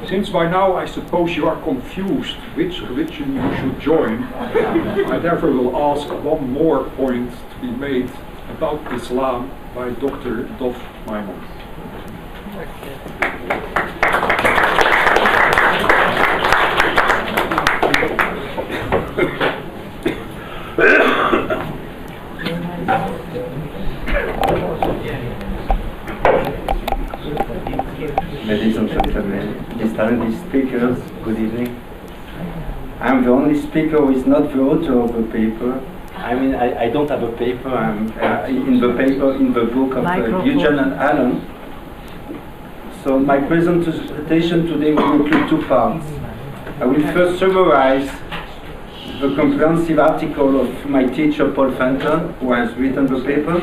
Since by now I suppose you are confused which religion you should join, I therefore will ask one more point to be made about Islam by Dr. Dov Maimon. Ladies and gentlemen, distinguished speakers, good evening. I'm the only speaker who is not the author of the paper. I mean, I don't have a paper. I'm in the book of Eugene and Alan. So my presentation today will include two parts. I will first summarize the comprehensive article of my teacher Paul Fenton, who has written the paper,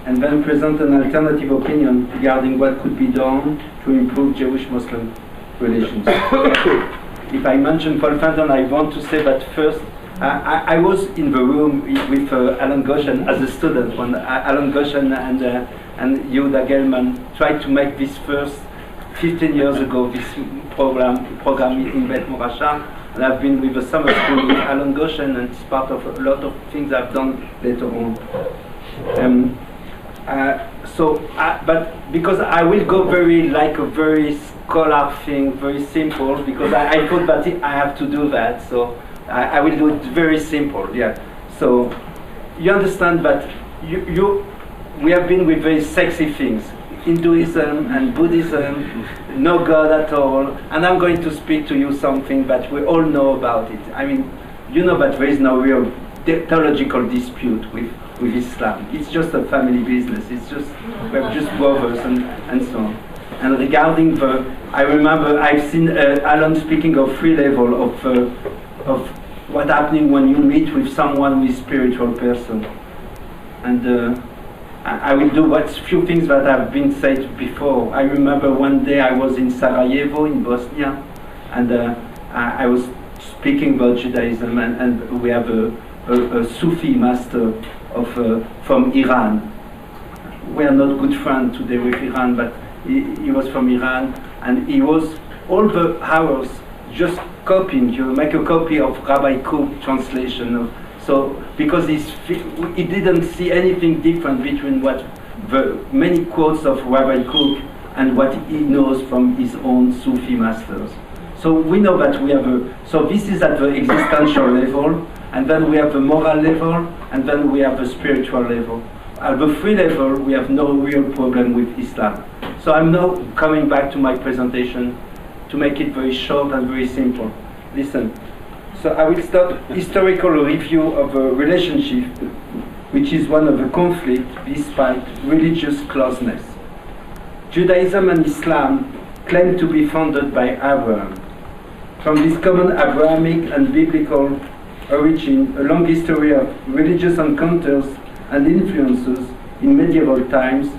and then present an alternative opinion regarding what could be done to improve Jewish-Muslim relations. If I mention Paul Fenton, I want to say that first, I was in the room with Alan Goshen as a student when Alan Goshen and Yehuda Gelman tried to make this first 15 years ago, this program in Bet Morasha. And I've been with the summer school with Alan Goshen, and it's part of a lot of things I've done later on. But because I will go like a very scholar thing, very simple, because I thought that I have to do that, so I will do it very simple, yeah. So you understand that we have been with very sexy things, Hinduism and Buddhism, no God at all, and I'm going to speak to you something that we all know about it. I mean, you know that there is no real theological dispute with Islam. It's just a family business. It's just, we're just brothers and so on. And regarding I remember I've seen Alan speaking of three levels of what's happening when you meet with someone who is a spiritual person. And I will do what few things that have been said before. I remember one day I was in Sarajevo in Bosnia, and I was speaking about Judaism, and we have a Sufi master from Iran. We are not good friends today with Iran, but he was from Iran, and he was all the hours just copying. You make a copy of Rabbi Kook translation. So because he didn't see anything different between what the many quotes of Rabbi Kook and what he knows from his own Sufi masters. So we know that we have so this is at the existential level, and then we have the moral level, and then we have the spiritual level. At the three level, we have no real problem with Islam. So I'm now coming back to my presentation to make it very short and very simple. Listen. So I will start historical review of a relationship which is one of the conflict despite religious closeness. Judaism and Islam claim to be founded by Abraham. From this common Abrahamic and biblical origin, a long history of religious encounters and influences in medieval times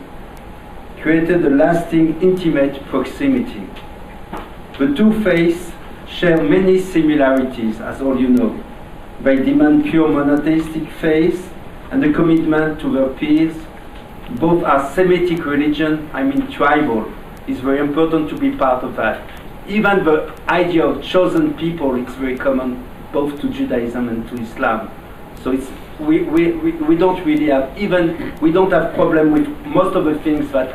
created a lasting intimate proximity. The two faiths share many similarities, as all you know. They demand pure monotheistic faith and a commitment to their peers. Both are Semitic religion, I mean tribal. It's very important to be part of that. Even the idea of chosen people is very common both to Judaism and to Islam. So it's, we don't really have, we don't have problem with most of the things that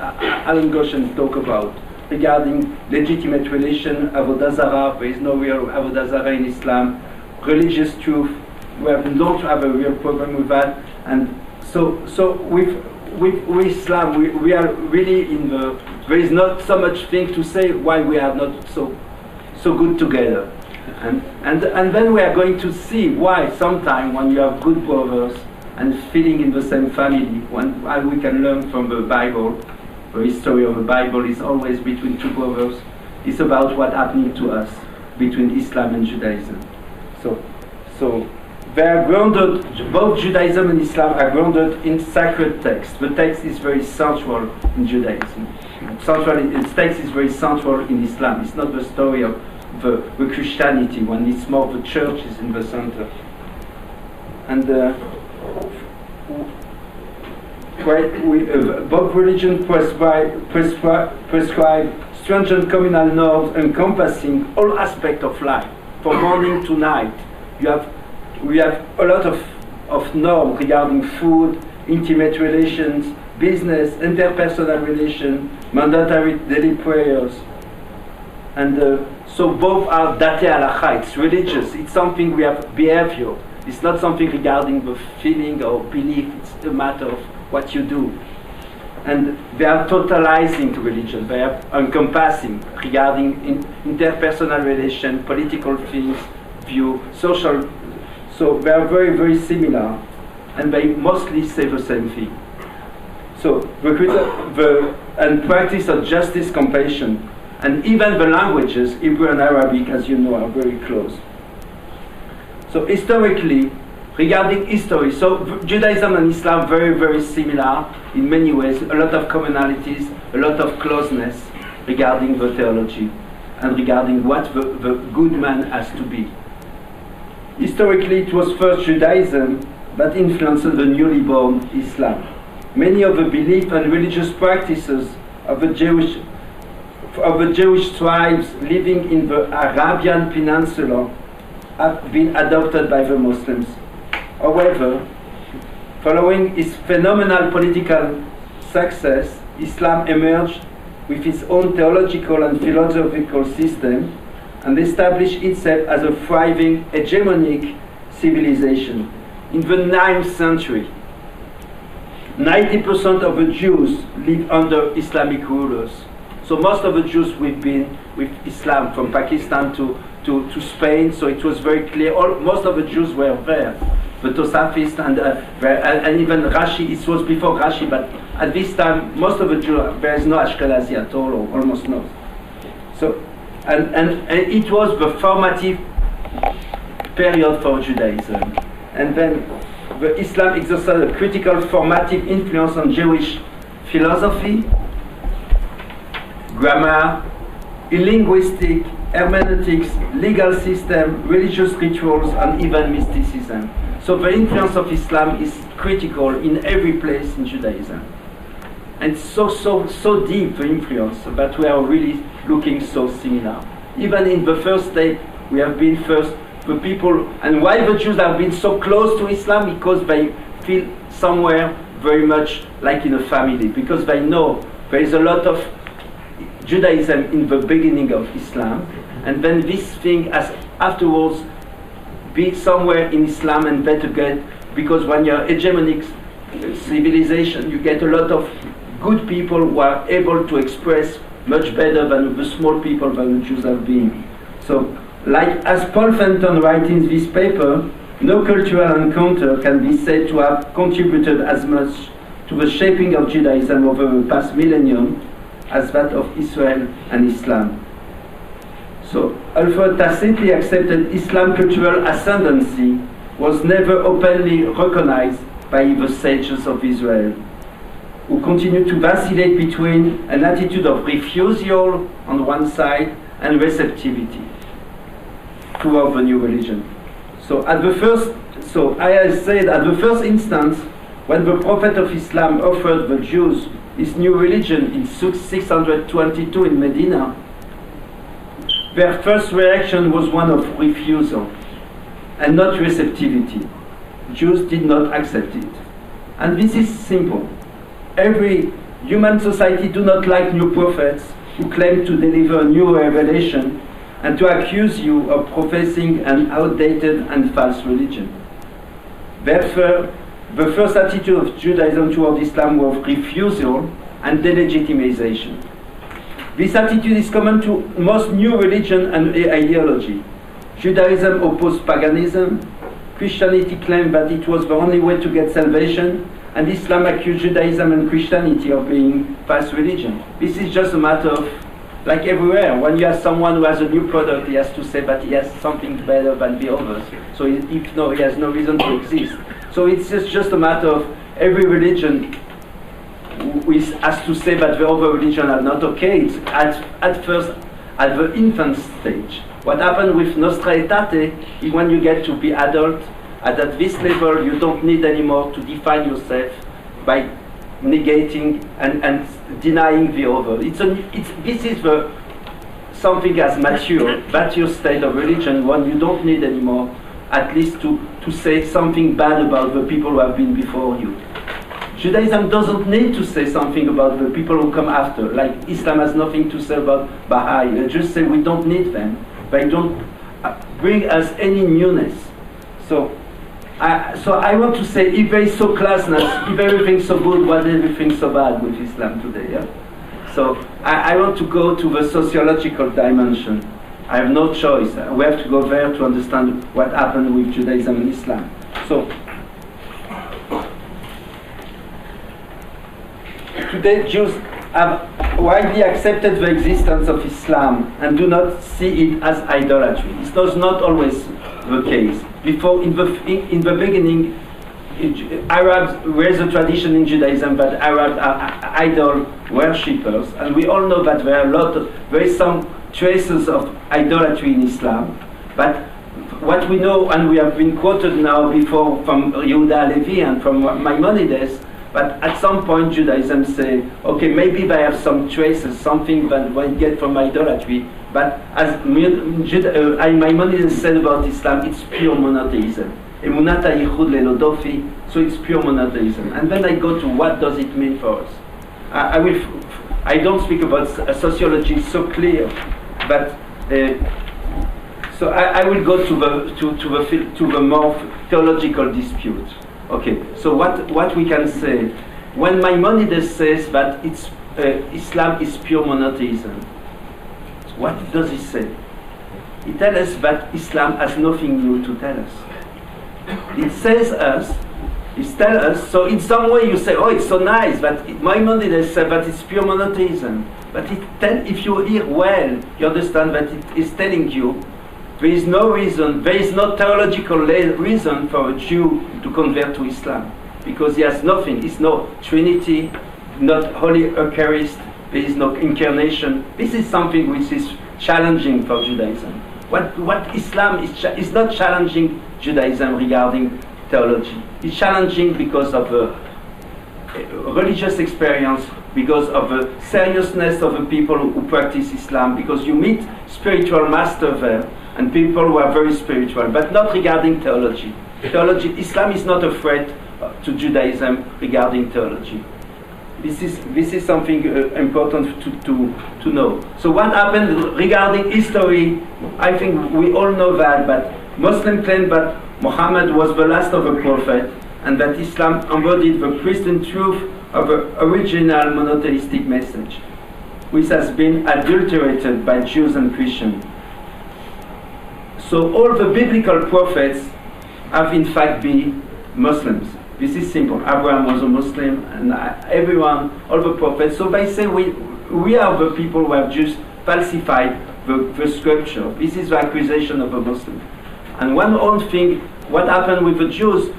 Alan Goshen talk about. Regarding legitimate relation, Avodah Zarah, there is no real Avodah Zarah in Islam. Religious truth, we don't have a real problem with that. And so with Islam, we are really in the, there is not so much thing to say why we are not so good together. And then we are going to see why sometime when you have good brothers and feeling in the same family, and we can learn from the Bible. The history of the Bible is always between two brothers. It's about what happening to us between Islam and Judaism. So they are grounded, both Judaism and Islam are grounded in sacred text. The text is very central in Judaism. The text is very central in Islam. It's not the story of the Christianity, when it's more the church is in the center. And both religions prescribe stringent communal norms encompassing all aspects of life, from morning to night. We have a lot of norms regarding food, intimate relations, business, interpersonal relations, mandatory daily prayers. And so both are date halacha, it's religious, it's something we have behavior. It's not something regarding the feeling or belief, it's a matter of what you do. And they are totalizing to religion, they are encompassing regarding interpersonal relation, political things, view, social. So they are very, very similar, and they mostly say the same thing. So and practice of justice, compassion, and even the languages, Hebrew and Arabic, as you know, are very close. So historically, regarding history, so Judaism and Islam very, very similar in many ways, a lot of commonalities, a lot of closeness regarding the theology and regarding what the good man has to be. Historically, it was first Judaism that influenced the newly born Islam. Many of the belief and religious practices of the Jewish tribes living in the Arabian Peninsula have been adopted by the Muslims. However, following its phenomenal political success, Islam emerged with its own theological and philosophical system and established itself as a thriving, hegemonic civilization. In the 9th century, 90% of the Jews live under Islamic rulers. So most of the Jews we've been with Islam, from Pakistan to Spain, so it was very clear, most of the Jews were there. The Tosafist and even Rashi, it was before Rashi, but at this time, most of the Jews, there is no Ashkenazi at all, or almost no. So, and it was the formative period for Judaism. And then the Islam exercised a critical formative influence on Jewish philosophy, grammar, linguistics, hermeneutics, legal system, religious rituals, and even mysticism. So the influence of Islam is critical in every place in Judaism. And so deep the influence that we are really looking so similar. Even in the first step, we have been first the people, and why the Jews have been so close to Islam? Because they feel somewhere very much like in a family, because they know there is a lot of Judaism in the beginning of Islam, and then this thing has afterwards be somewhere in Islam and better get, because when you're hegemonic civilization, you get a lot of good people who are able to express much better than the small people that the Jews have been. So, like as Paul Fenton writes in this paper, no cultural encounter can be said to have contributed as much to the shaping of Judaism over the past millennium as that of Israel and Islam. So, although tacitly accepted Islam's cultural ascendancy was never openly recognized by the sages of Israel, who continued to vacillate between an attitude of refusal on one side and receptivity toward the new religion. So, I said at the first instance, when the Prophet of Islam offered the Jews his new religion in 622 in Medina, their first reaction was one of refusal and not receptivity. Jews did not accept it. And this is simple. Every human society do not like new prophets who claim to deliver new revelation and to accuse you of professing an outdated and false religion. Therefore, the first attitude of Judaism toward Islam was refusal and delegitimization. This attitude is common to most new religion and ideology. Judaism opposed paganism, Christianity claimed that it was the only way to get salvation, and Islam accused Judaism and Christianity of being false religion. This is just a matter of, like everywhere, when you have someone who has a new product, he has to say that he has something better than the others. So if no, he has no reason to exist. So it's just a matter of every religion has to say that the other religion are not okay. It's at first, at the infant stage. What happened with Nostra Aetate is when you get to be adult, at this level you don't need anymore to define yourself by negating and denying the other. This is something as mature state of religion when you don't need anymore, at least to say something bad about the people who have been before you. Judaism doesn't need to say something about the people who come after. Like Islam has nothing to say about Baha'i. They just say we don't need them. They don't bring us any newness. So I want to say, if there is so classless, if everything's so good, why is everything so bad with Islam today? Yeah? So I want to go to the sociological dimension. I have no choice. We have to go there to understand what happened with Judaism and Islam. So today Jews have widely accepted the existence of Islam and do not see it as idolatry. It was not always the case. Before, in the beginning, Arabs raised a tradition in Judaism that Arabs are idol worshippers, and we all know that there is some traces of idolatry in Islam. But what we know, and we have been quoted now before from Yehuda Levi and from Maimonides, but at some point Judaism say, okay, maybe they have some traces, something that we get from idolatry, but as Maimonides said about Islam, it's pure monotheism. Emunata yichud lelodofi, so it's pure monotheism. And then I go to what does it mean for us. I don't speak about sociology, it's so clear, but so I will go to the more theological dispute. Okay, so what we can say, when Maimonides says that Islam is pure monotheism, what does he say? He tells us that Islam has nothing new to tell us. It tells us, so in some way you say, oh, it's so nice, but Maimonides said that it's pure monotheism. But if you hear well, you understand that it is telling you there is no reason, there is no theological reason for a Jew to convert to Islam. Because he has nothing, it's no Trinity, not Holy Eucharist, there is no incarnation. This is something which is challenging for Judaism. What Islam is not challenging Judaism regarding theology. It's challenging because of a religious experience, because of the seriousness of the people who practice Islam, because you meet spiritual masters there, and people who are very spiritual, but not regarding theology. Islam is not a threat to Judaism regarding theology. This is something important to know. So what happened regarding history, I think we all know that, but Muslims claim that Muhammad was the last of the prophet, and that Islam embodied the Christian truth of the original monotheistic message, which has been adulterated by Jews and Christians. So all the biblical prophets have in fact been Muslims. This is simple. Abraham was a Muslim, and everyone, all the prophets. So they say we are the people who have just falsified the scripture. This is the accusation of a Muslim. And one old thing, what happened with the Jews,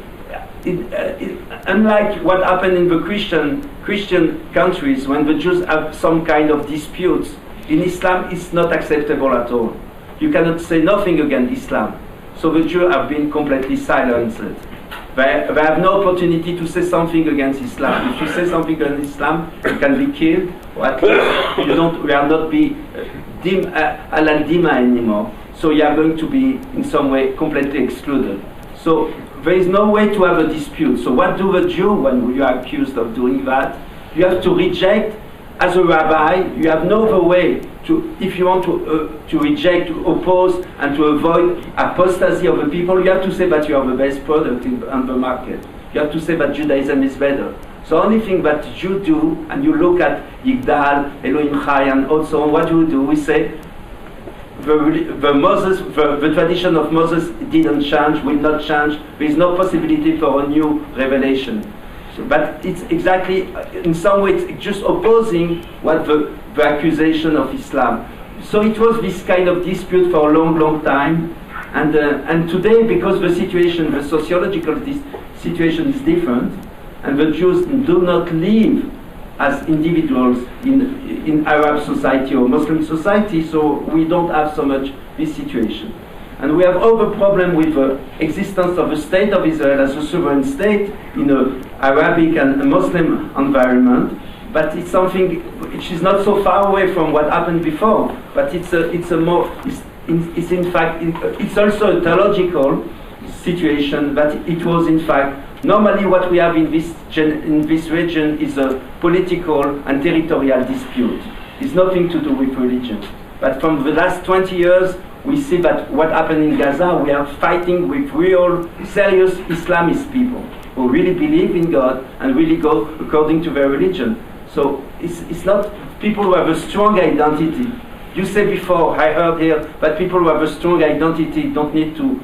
unlike what happened in the Christian countries, when the Jews have some kind of disputes, in Islam it's not acceptable at all. You cannot say nothing against Islam. So the Jews have been completely silenced. They have no opportunity to say something against Islam. If you say something against Islam, you can be killed, or at least you will not be al-dima anymore. So you are going to be in some way completely excluded. So there is no way to have a dispute. So what do the Jew when you are accused of doing that? You have to reject. As a rabbi, you have no other way to, if you want to reject, to oppose, and to avoid apostasy of the people, you have to say that you are the best product on the market. You have to say that Judaism is better. So the only thing that you do, and you look at Yigdal, Elohim Chai, and also what you do, we say the tradition of Moses didn't change, will not change. There is no possibility for a new revelation. But it's exactly, in some way, it's just opposing what the accusation of Islam. So it was this kind of dispute for a long, long time. And today, because the situation, the sociological situation is different, and the Jews do not live as individuals in Arab society or Muslim society, so we don't have so much this situation. And we have other problem with the existence of the state of Israel as a sovereign state in an Arabic and a Muslim environment, but it's something which is not so far away from what happened before. But it's in fact it's also a theological situation. That it was in fact normally what we have in this region is a political and territorial dispute. It's nothing to do with religion. But from the last 20 years, we see that what happened in Gaza, we are fighting with real, serious Islamist people who really believe in God and really go according to their religion. So it's not people who have a strong identity. You said before, I heard here, that people who have a strong identity don't need to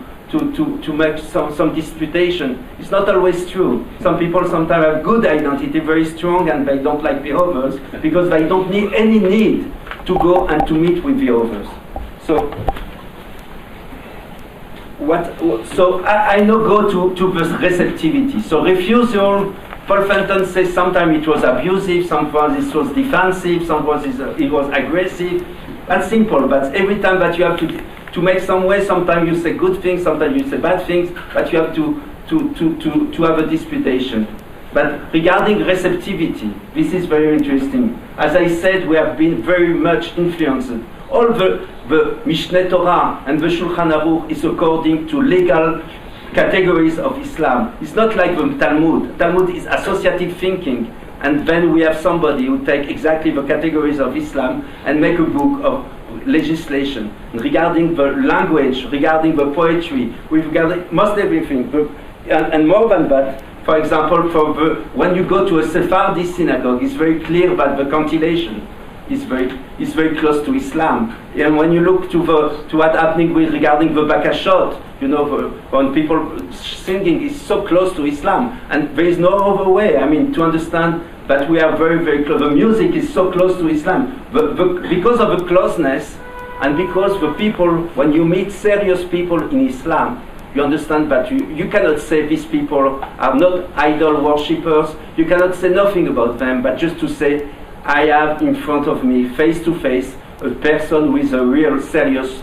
make some disputation. It's not always true. Some people sometimes have good identity, very strong, and they don't like the others because they don't need any need to go and to meet with the others. So I now go to the receptivity. So refusal, Paul Fenton says sometimes it was abusive, sometimes it was defensive, sometimes it was aggressive. That's simple, but every time that you have to make some way, sometimes you say good things, sometimes you say bad things, but you have to have a disputation. But regarding receptivity, this is very interesting. As I said, we have been very much influenced. All the Mishneh Torah and the Shulchan Aruch is according to legal categories of Islam. It's not like the Talmud. Talmud is associative thinking. And then we have somebody who take exactly the categories of Islam and make a book of legislation regarding the language, regarding the poetry, regarding most everything. And more than that, for example, when you go to a Sephardi synagogue, it's very clear that the cantillation is very close to Islam. And when you look to what's happening regarding the bakashot, you know, when people singing is so close to Islam, and there is no other way. I mean, to understand that we are very, very close. The music is so close to Islam because of the closeness, and because the people, when you meet serious people in Islam, you understand that you cannot say these people are not idol worshippers. You cannot say nothing about them, but just to say, I have in front of me, face to face, a person with a real serious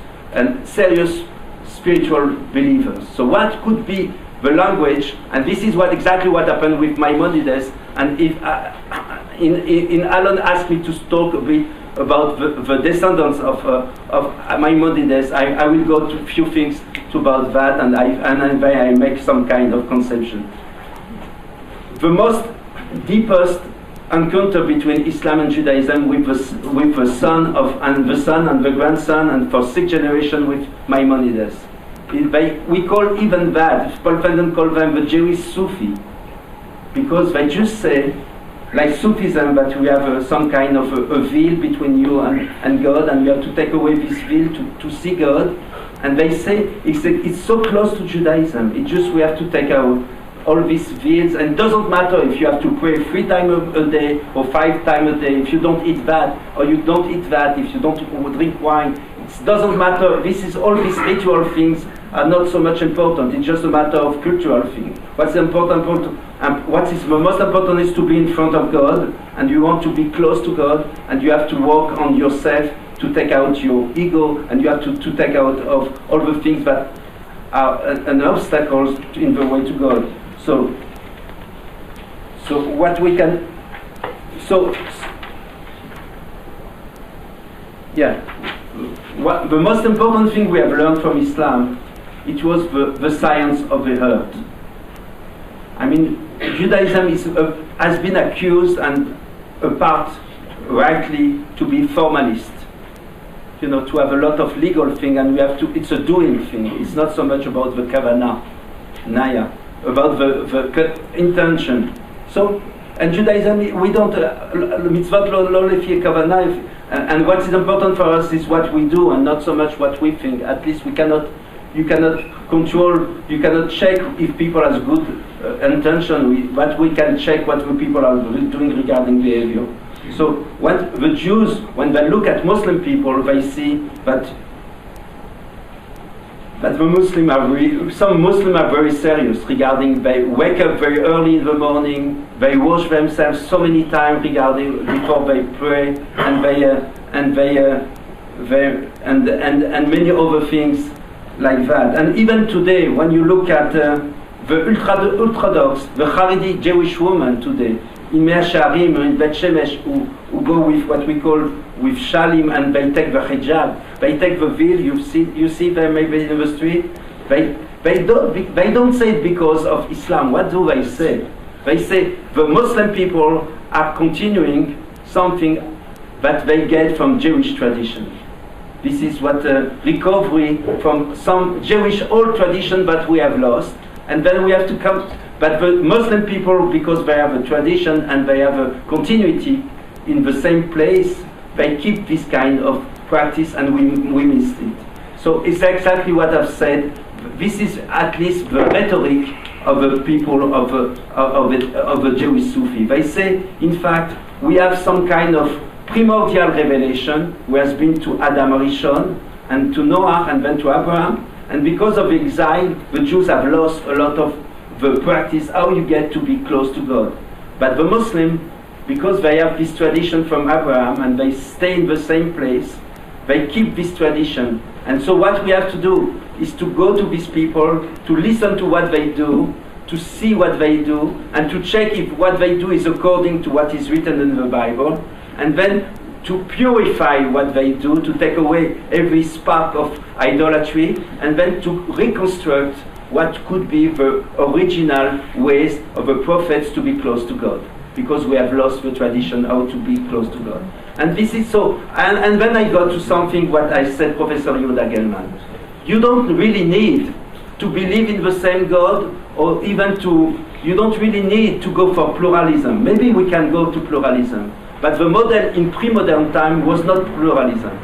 spiritual believers. So what could be the language? And this is exactly what happened with Maimonides. And if in Alan asked me to talk a bit about the descendants of Maimonides, I will go to a few things about that, and I make some kind of conception. The most deepest encounter between Islam and Judaism with the son and the grandson, and for 6 generations with Maimonides. We call even that, Paul Fenton called them the Jewish Sufi, because they just say, like Sufism, that we have some kind of a veil between you and God, and we have to take away this veil to see God. And they say it's so close to Judaism. It's just we have to take out all these veils, and it doesn't matter if you have to pray 3 times a day or 5 times a day, if you don't eat that or you don't eat that, if you don't drink wine. It doesn't matter. All these ritual things are not so much important. It's just a matter of cultural thing. What's important, what is the most important is to be in front of God, and you want to be close to God, and you have to work on yourself to take out your ego, and you have to take out of all the things that are an obstacle in the way to God. So what we can, the most important thing we have learned from Islam, it was the science of the heart. I mean, Judaism has been accused and apart rightly to be formalist. You know, to have a lot of legal thing, and it's a doing thing. It's not so much about the kavanah, naya, about the intention. So, and Judaism, we don't mitzvot lo lefi kavanah, and what is important for us is what we do, and not so much what we think. At least you cannot control, you cannot check if people have good intention, but we can check what the people are doing regarding behavior. So when the Jews, when they look at Muslim people, they see that some Muslims are very serious regarding, they wake up very early in the morning, they wash themselves so many times before they pray, and many other things like that. And even today, when you look at the Orthodox, the Haredi Jewish woman today, in Mea Shearim, in Bet Shemesh, who go with what we call with shalim, and they take the hijab, they take the veil. You see them maybe in the street. They don't say it because of Islam. What do they say? They say the Muslim people are continuing something that they get from Jewish tradition. This is what recovery from some Jewish old tradition that we have lost, and then we have to come. But the Muslim people, because they have a tradition and they have a continuity in the same place, they keep this kind of practice, and we missed it. So it's exactly what I've said. This is at least the rhetoric of the people of the Jewish Sufi. They say, in fact, we have some kind of primordial revelation, who has been to Adam Rishon, and to Noah, and then to Abraham. And because of exile, the Jews have lost a lot of the practice, how you get to be close to God. But the Muslim, because they have this tradition from Abraham, and they stay in the same place, they keep this tradition. And so what we have to do is to go to these people, to listen to what they do, to see what they do, and to check if what they do is according to what is written in the Bible, and then to purify what they do, to take away every spark of idolatry, and then to reconstruct what could be the original ways of the prophets to be close to God, because we have lost the tradition how to be close to God. And this is so, and then I got to something what I said, Professor Yehuda Gelman. You don't really need to believe in the same God, or even you don't really need to go for pluralism. Maybe we can go to pluralism, but the model in pre-modern time was not pluralism.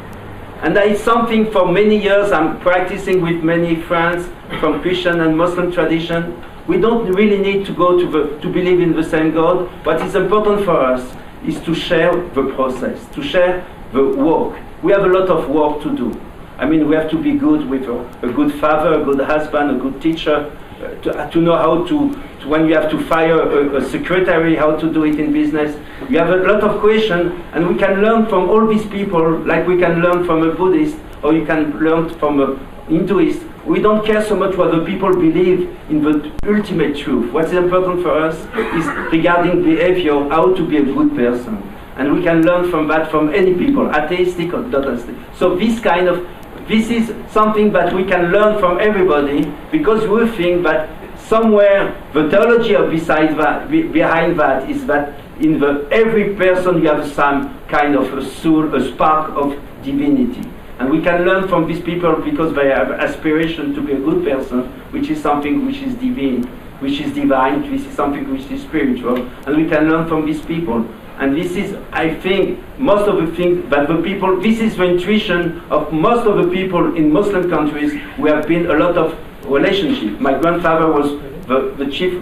And that is something for many years I'm practicing with many friends from Christian and Muslim tradition. We don't really need to go to believe in the same God. What is important for us is to share the process, to share the work. We have a lot of work to do. I mean, we have to be good with a good father, a good husband, a good teacher, to know how to when you have to fire a secretary, how to do it in business. You have a lot of questions, and we can learn from all these people, like we can learn from a Buddhist, or you can learn from a Hinduist. We don't care so much what the people believe in the ultimate truth. What's important for us is regarding behavior, how to be a good person. And we can learn from that from any people, atheistic or not atheistic. So this is something that we can learn from everybody, because we think that somewhere the theology behind that is that in every person you have some kind of a soul, a spark of divinity. And we can learn from these people because they have aspiration to be a good person, which is something which is divine, which is something which is spiritual, and we can learn from these people. And this is, I think, most of the things that the people, this is the intuition of most of the people in Muslim countries. We have been a lot of relationship. My grandfather was the chief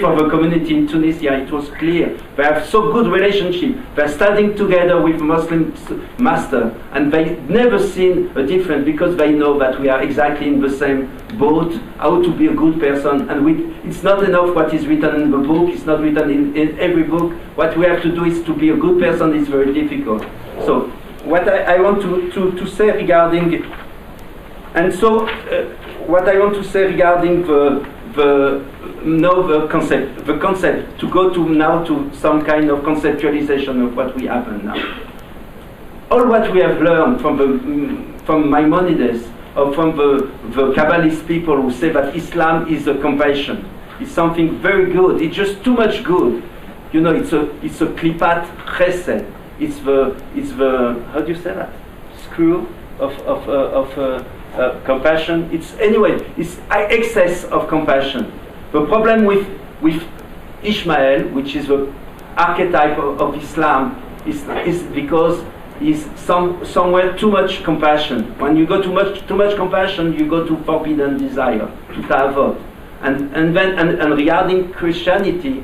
of the community in Tunisia. It was clear. They have so good relationship. They're studying together with Muslim master, and they never seen a difference, because they know that we are exactly in the same boat, how to be a good person. And it's not enough what is written in the book. It's not written in every book. What we have to do is to be a good person is very difficult. So what I want to say regarding, and so what I want to say regarding the concept, to go to now to some kind of conceptualization of what we happen now. All what we have learned from Maimonides, or from the Kabbalist people who say that Islam is a compassion, it's something very good. It's just too much good. You know, it's a klipat chesed. It's the how do you say that? Screw of compassion. It's excess of compassion. The problem with Ishmael, which is the archetype of Islam, is because is somewhere too much compassion. When you go too much compassion, you go to forbidden desire, to ta'avot. And regarding Christianity,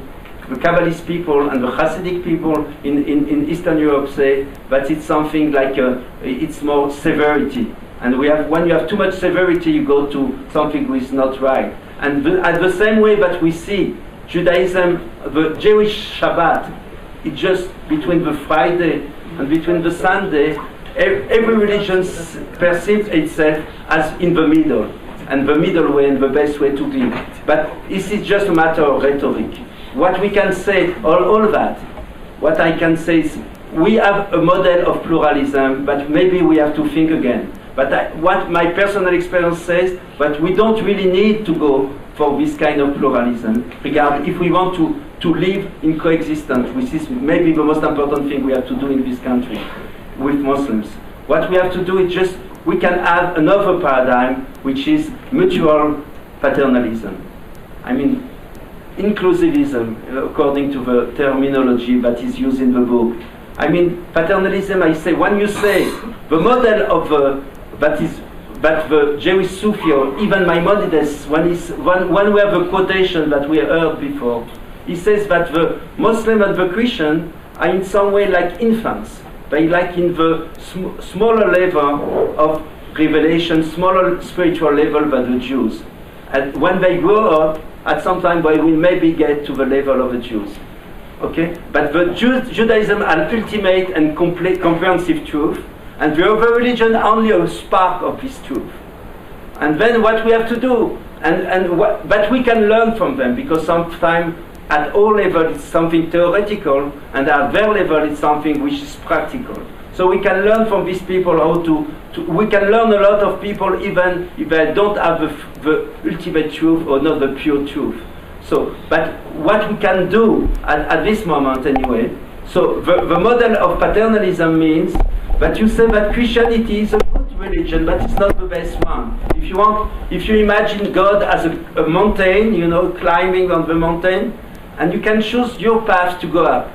the Kabbalist people and the Hasidic people in Eastern Europe say that it's something like it's more severity. And when you have too much severity, you go to something which is not right. And at the same way that we see Judaism, the Jewish Shabbat, it's just between the Friday and between the Sunday. Every religion perceives itself as in the middle, and the middle way and the best way to be. But this is just a matter of rhetoric. what we can say, all that, what I can say is, we have a model of pluralism, but maybe we have to think again. But what my personal experience says, but we don't really need to go for this kind of pluralism, if we want to live in coexistence, which is maybe the most important thing we have to do in this country with Muslims. What we have to do is just, we can add another paradigm, which is mutual paternalism. I mean, inclusivism, according to the terminology that is used in the book. I mean, paternalism, I say, when you say the model of that the Jewish Sufi, or even Maimonides, when we have a quotation that we heard before, he says that the Muslim and the Christian are in some way like infants. They like in the smaller level of revelation, smaller spiritual level than the Jews. And when they grow up, at some time they will maybe get to the level of the Jews. Okay? But the Judaism an ultimate and complete comprehensive truth, and the other religion only a spark of this truth. And then what we have to do, but we can learn from them, because sometimes at all levels it's something theoretical, and at their level it's something which is practical. So we can learn from these people how we can learn a lot of people even if they don't have the ultimate truth or not the pure truth. So, but what we can do at this moment anyway, so the model of paternalism means that you say that Christianity is a good religion, but it's not the best one. If you imagine God as a mountain, climbing on the mountain, and you can choose your path to go up.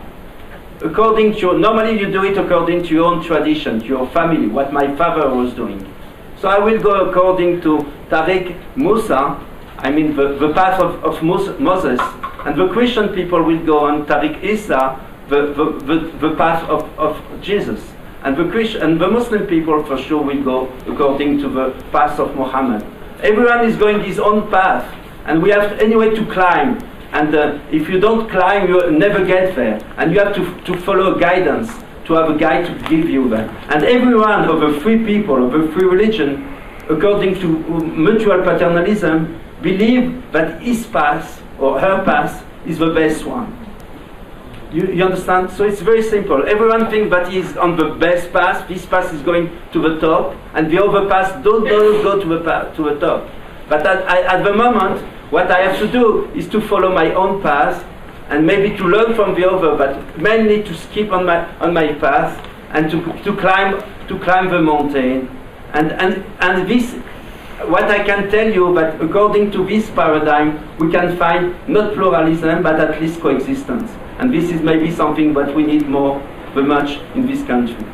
Normally you do it according to your own tradition, to your family, what my father was doing. So I will go according to Tariq Musa, I mean the path of Moses, and the Christian people will go on Tariq Isa, the path of Jesus. And the Muslim people for sure will go according to the path of Muhammad. Everyone is going his own path, and we have anyway to climb. And if you don't climb, you never get there. And you have to follow guidance, to have a guide to give you that. And every one of the three people, of the three religion, according to mutual paternalism, believe that his path or her path is the best one. You understand? So it's very simple. Everyone thinks that he's on the best path. This path is going to the top, and the other path don't go to the top. But at the moment, what I have to do is to follow my own path, and maybe to learn from the other, but mainly to skip on my path and to climb the mountain. And this, what I can tell you, that according to this paradigm, we can find not pluralism, but at least coexistence. And this is maybe something that we need very much in this country.